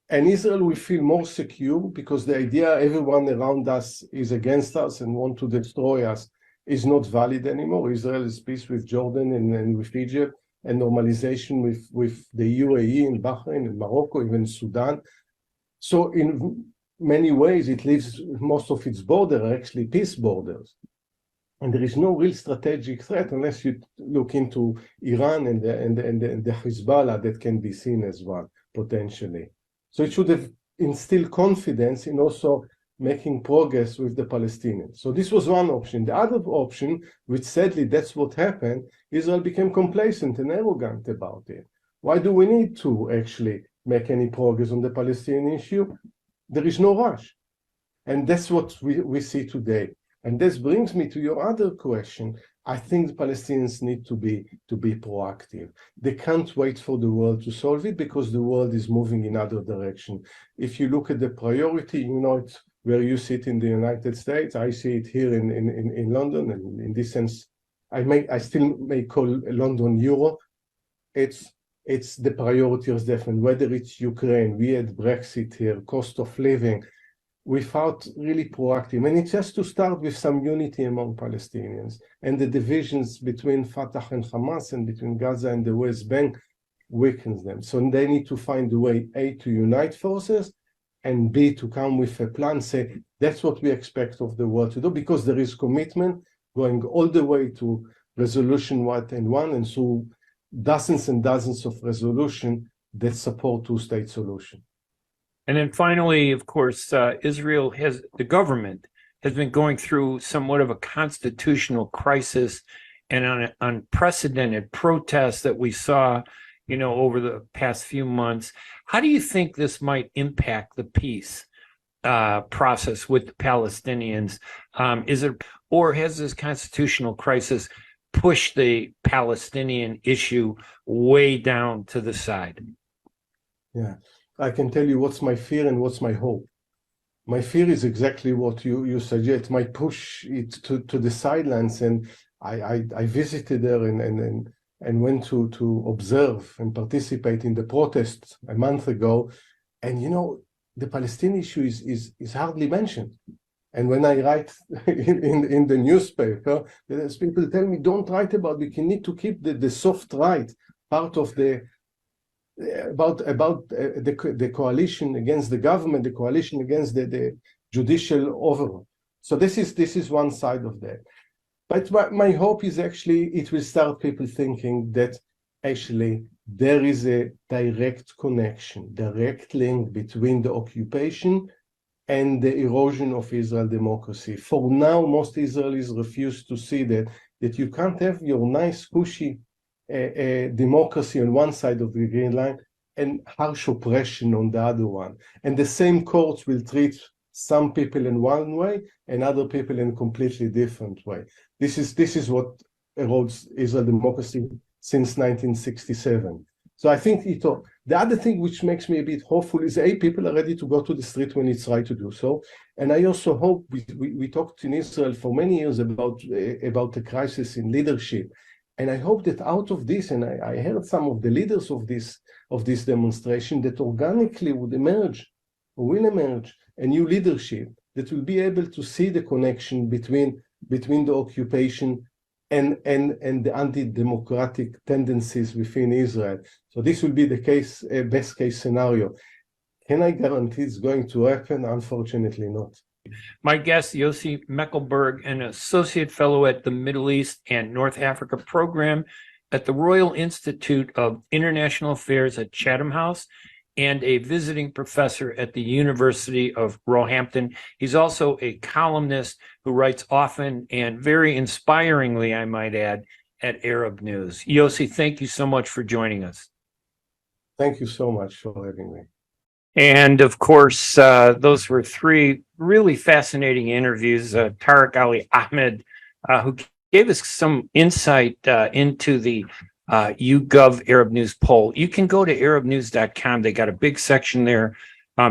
and Israel will feel more secure because the idea everyone around us is against us and want to destroy us is not valid anymore. Israel is peace with Jordan and with Egypt, and normalization with the UAE and Bahrain and Morocco, even Sudan. So in many ways, it leaves most of its borders are actually peace borders. And there is no real strategic threat unless you look into Iran and the Hezbollah that can be seen as one, potentially. So it should have instilled confidence in also making progress with the Palestinians. So this was one option. The other option, which sadly that's what happened, Israel became complacent and arrogant about it. Why do we need to actually make any progress on the Palestinian issue? There is no rush. And that's what we see today. And this brings me to your other question. I think the Palestinians need to be proactive. They can't wait for the world to solve it because the world is moving in other direction. If you look at the priority, you know, it's where you sit in the United States. I see it here in London, and in this sense, I still may call London Europe. It's the priority is different. Whether it's Ukraine, we had Brexit here, cost of living, without really proactive. And it has to start with some unity among Palestinians, and the divisions between Fatah and Hamas and between Gaza and the West Bank weakens them. So they need to find a way, A, to unite forces, and B, to come with a plan, say, that's what we expect of the world to do, because there is commitment going all the way to resolution 1 and so dozens and dozens of resolutions that support two-state solution. And then finally, of course, the government has been going through somewhat of a constitutional crisis and an unprecedented protest that we saw, you know, over the past few months. How do you think this might impact the peace process with the Palestinians? Or has this constitutional crisis pushed the Palestinian issue way down to the side? Yeah. I can tell you what's my fear and what's my hope. My fear is exactly what you suggest. It might push it to the sidelines. And I visited there and went to observe and participate in the protest a month ago. And, you know, the Palestinian issue is hardly mentioned. And when I write in the newspaper, people tell me, don't write about it. You need to keep the soft right part of the about the coalition against the government, the coalition against the judicial overall. So this is one side of that. But my hope is actually it will start people thinking that actually there is a direct connection, direct link between the occupation and the erosion of Israel democracy. For now, most Israelis refuse to see that you can't have your nice, cushy democracy on one side of the green line and harsh oppression on the other one. And the same courts will treat some people in one way and other people in a completely different way. This is what erodes Israel democracy since 1967. So I think the other thing which makes me a bit hopeful is people are ready to go to the street when it's right to do so. And I also hope we talked in Israel for many years about the crisis in leadership. And I hope that out of this, and I heard some of the leaders of this demonstration, that organically would emerge will emerge a new leadership that will be able to see the connection between the occupation and the anti-democratic tendencies within Israel. So this will be the case, best case scenario. Can I guarantee it's going to happen? Unfortunately not. My guest, Yossi Mekelberg, an associate fellow at the Middle East and North Africa program at the Royal Institute of International Affairs at Chatham House, and a visiting professor at the University of Roehampton. He's also a columnist who writes often and very inspiringly, I might add, at Arab News. Yossi, thank you so much for joining us. Thank you so much for having me. And of course, those were three really fascinating interviews. Tarek Ali Ahmad, who gave us some insight into the YouGov Arab News poll. You can go to arabnews.com. They got a big section there.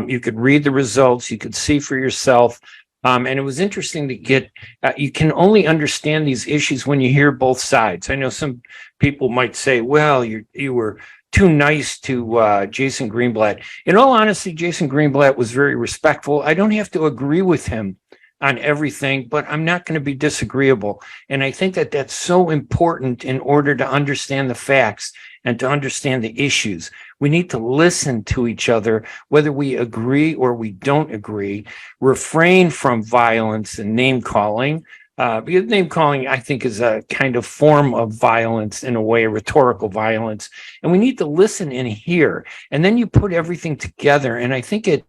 You could read the results. You could see for yourself. And it was interesting to get, you can only understand these issues when you hear both sides. I know some people might say, well, you were too nice to Jason Greenblatt. In all honesty, Jason Greenblatt was very respectful. I don't have to agree with him on everything, but I'm not going to be disagreeable. And I think that that's so important in order to understand the facts and to understand the issues. We need to listen to each other, whether we agree or we don't agree, refrain from violence and name calling. Because name calling, I think, is a kind of form of violence, in a way, rhetorical violence. And we need to listen and hear. And then you put everything together. And I think it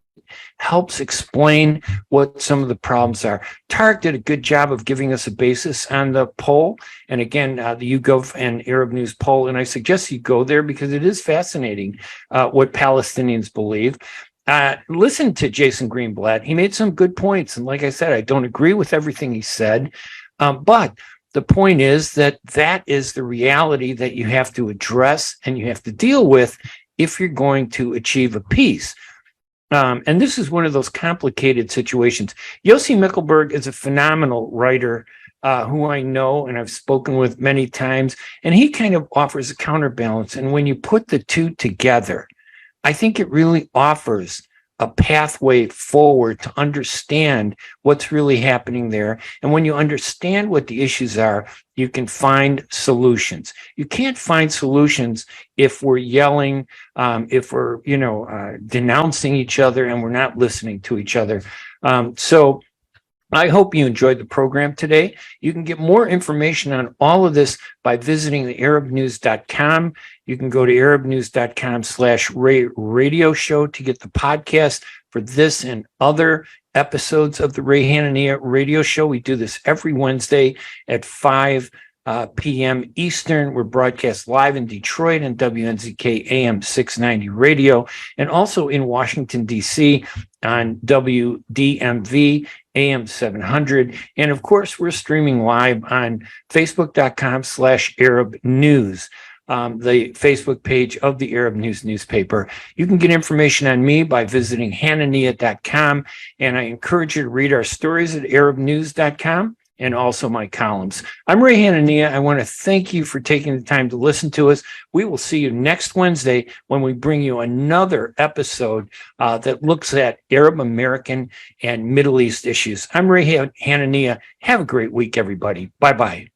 helps explain what some of the problems are. Tarek did a good job of giving us a basis on the poll. And again, the YouGov and Arab News poll. And I suggest you go there because it is fascinating what Palestinians believe. Listen to Jason Greenblatt. He made some good points. And like I said, I don't agree with everything he said. But the point is that that is the reality that you have to address and you have to deal with if you're going to achieve a peace. And this is one of those complicated situations. Yossi Mekelberg is a phenomenal writer who I know and I've spoken with many times, and he kind of offers a counterbalance. And when you put the two together, I think it really offers a pathway forward to understand what's really happening there. And when you understand what the issues are, you can find solutions. You can't find solutions if we're yelling, if we're, denouncing each other and we're not listening to each other. So I hope you enjoyed the program today. You can get more information on all of this by visiting the arabnews.com. You can go to arabnews.com/radio show to get the podcast for this and other episodes of the Ray Hanania radio show. We do this every Wednesday at 5 p.m. Eastern. We're broadcast live in Detroit and WNZK AM 690 radio, and also in Washington, D.C. on WDMV AM 700. And of course, we're streaming live on Facebook.com/Arab News, the Facebook page of the Arab News newspaper. You can get information on me by visiting Hanania.com. And I encourage you to read our stories at ArabNews.com and also my columns. I'm Ray Hanania. I want to thank you for taking the time to listen to us. We will see you next Wednesday when we bring you another episode that looks at Arab American and Middle East issues. I'm Ray Hanania. Have a great week, everybody. Bye-bye.